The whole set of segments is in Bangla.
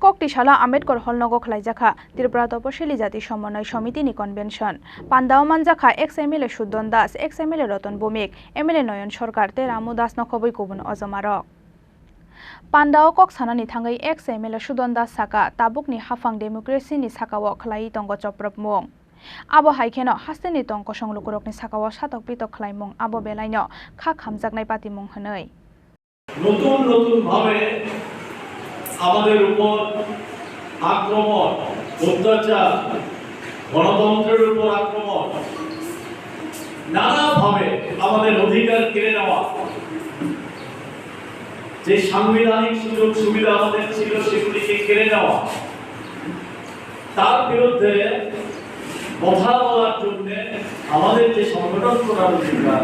ককটিশালা আম্বেদকর হলনগ খলাইজাখা ত্রিপুরা তপশিলি জাতি সমন্বয় সমিতিনি কনভেনশন পান্দাও মানজাখা ex MLA Sudhan Das ex MLA Ratan Bhowmik MLA Nayan Sarkar তে রামু দাস নখবই কুবুন অজমারক পান্দাও ককসানানি থাঙ্গै এক্স এমএলএ সুদন দাস সাকা তাবুকনি হাফাং ডেমোক্রেসিनि সাকাও খলাই তঙ্গ চপ্রপ মুং আবো হাইখেনো হাস্তেनि তঙ্ক সংলুকুরকनि সাকাও সাতক পিতক খলাই মুং আবো বেলাইনো খা খামজাকনাই পাতি মুং হनै নতুন নতুন ভাবে আমাদের উপর আক্রমণ, অত্যাচার, গণতন্ত্রের উপর আক্রমণ, নানাভাবে আমাদের অধিকার কেড়ে নেওয়া, যে সাংবিধানিক সুযোগ সুবিধা আমাদের ছিল সেগুলিকে কেড়ে নেওয়া, তার বিরুদ্ধে কথা বলার জন্য আমাদের যে সংগঠন করার অধিকার,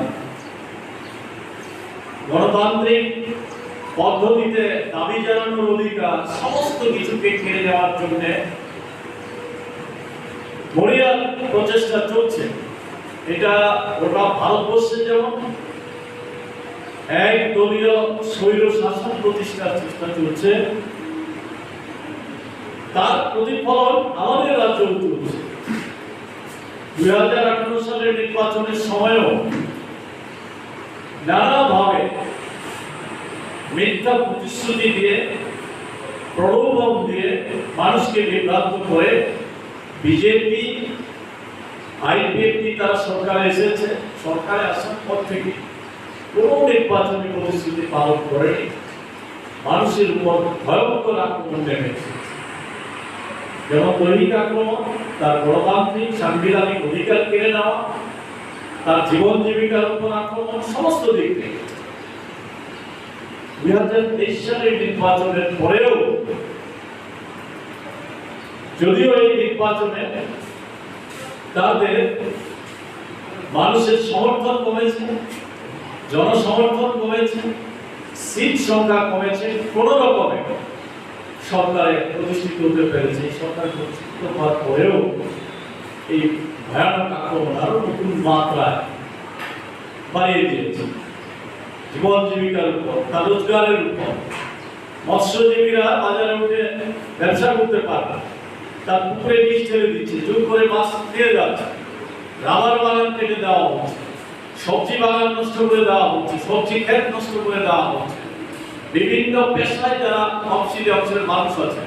গণতান্ত্রিক পদ্ধতিতে দাবি জানানোর অধিকার, সমস্ত কিছুকে কেড়ে নেওয়ার জন্য মরিয়ার প্রচেষ্টা চলছে। এটা গোটা ভারতবর্ষে যেমন এক দলীয় স্বৈর শাসন প্রতিষ্ঠার চেষ্টা চলছে, তার প্রতিফলন আমাদের রাজ্যেও চলছে। 2018 সালের নির্বাচনের সময়ও নানাভাবে মিথ্যা প্রতিশ্রুতি দিয়ে, প্রলোভন দিয়ে মানুষকে বিভ্রান্ত করে বিজেপি আইপিএফটি তারা সরকারে এসেছে। সরকারে আসার পর থেকে কোনো নির্বাচনী প্রতিশ্রুতি পালন করেনি, মানুষের উপর ভয়ঙ্কর আক্রমণ নেমেছে। যেমন দৈনিক আক্রমণ, তার গণতান্ত্রিক সাংবিধানিক অধিকার কেড়ে নেওয়া, তার জীবন জীবিকার উপর আক্রমণ, সমস্ত দিক থেকে 2023 সালের নির্বাচনের পরেও যদিও এই নির্বাচনে তাদের মানুষের সমর্থন কমেছে, জনসমর্থন কমেছে, সিট সংখ্যা কমেছে, কোন রকমে সরকারে প্রতিষ্ঠিত হতে পেরেছে। সরকার প্রতিষ্ঠিত হওয়ার পরেও এই ভয়ানক আক্রমণ আরো নতুন মাত্রায় বাড়িয়ে দিয়েছে। জীবন জীবিকার উপর, তার রোজগারের উপর, মৎস্যজীবীরা বাজারে উঠে ব্যবসা করতে পারবে, তার পুকুরে বিষ ছেড়ে দিচ্ছে, জোর করে মাছ দিয়ে যাচ্ছে, রাবার বাগান কেটে দেওয়া হচ্ছে, সবজি বাগান নষ্ট করে দেওয়া হচ্ছে, সবজি ক্ষেত নষ্ট করে দেওয়া হচ্ছে। বিভিন্ন পেশায় যারা তফসিলি অংশের মানুষ আছে,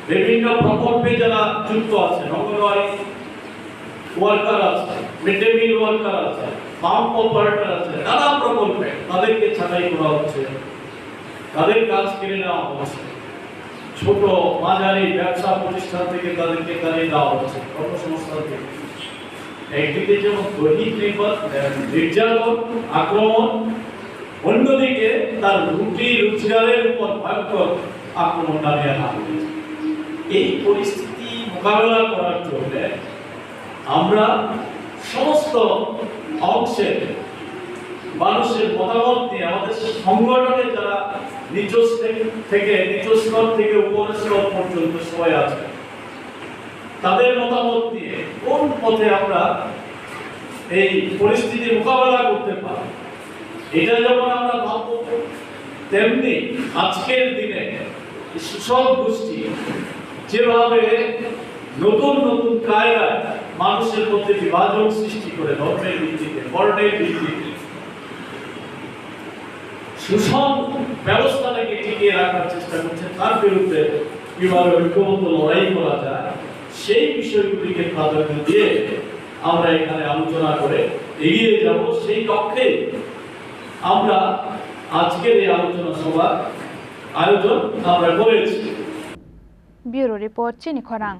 বিভিন্ন প্রকল্পে যারা যুক্ত আছে, অঙ্গনওয়াড়ি ওয়ার্কার আছে, মিড ডে মিল ওয়ার্কার আছে, ফার্ম অপারেটর আছে, নানা প্রকল্পে তাদেরকে ছাঁটাই করা হচ্ছে, তাদের কাজ কেড়ে নেওয়া হচ্ছে। ছোট মাঝারি ব্যবসা প্রতিষ্ঠান থেকে তাদেরকে তাড়িয়ে দেওয়া হচ্ছে, কর্মসংস্থান থেকে। একদিকে যেমন দৈনিক নির্যাতন, আক্রমণ, অন্যদিকে তার রুটি রোজগারের উপর ভয়ঙ্কর আক্রমণ নামিয়ে আনা হয়েছে। এই পরিস্থিতি মোকাবেলা করার জন্য আমরা সমস্ত অংশের মানুষের মতামত নিয়ে আমাদের সংগঠনে যারা নিজ স্তর থেকে উপরের স্তর পর্যন্ত সবাই আছে, তাদের মতামত নিয়ে কোন পথে আমরা এই পরিস্থিতি মোকাবেলা করতে পারি, এটা যেমন আমরা ভাবব, তেমনি আজকের দিনে শোষক গোষ্ঠী যেভাবে নতুন নতুন কায়দায় মানুষের মধ্যে বিভাজন সৃষ্টি করে, ধর্মের ভিত্তিতে, বর্ণের ভিত্তিতে শোষণ ব্যবস্থাটাকে টিকিয়ে রাখার চেষ্টা করছে, তার বিরুদ্ধে কিভাবে ঐক্যবদ্ধ লড়াই করা যায়, সেই বিষয়গুলিকে প্রাধান্য দিয়ে আমরা এখানে আলোচনা করে এগিয়ে যাব। সেই লক্ষ্যে আমরা আজকের এই আলোচনা সভার আয়োজন আমরা করেছি। ব্যুরো রিপোর্ট চিনি খরাং।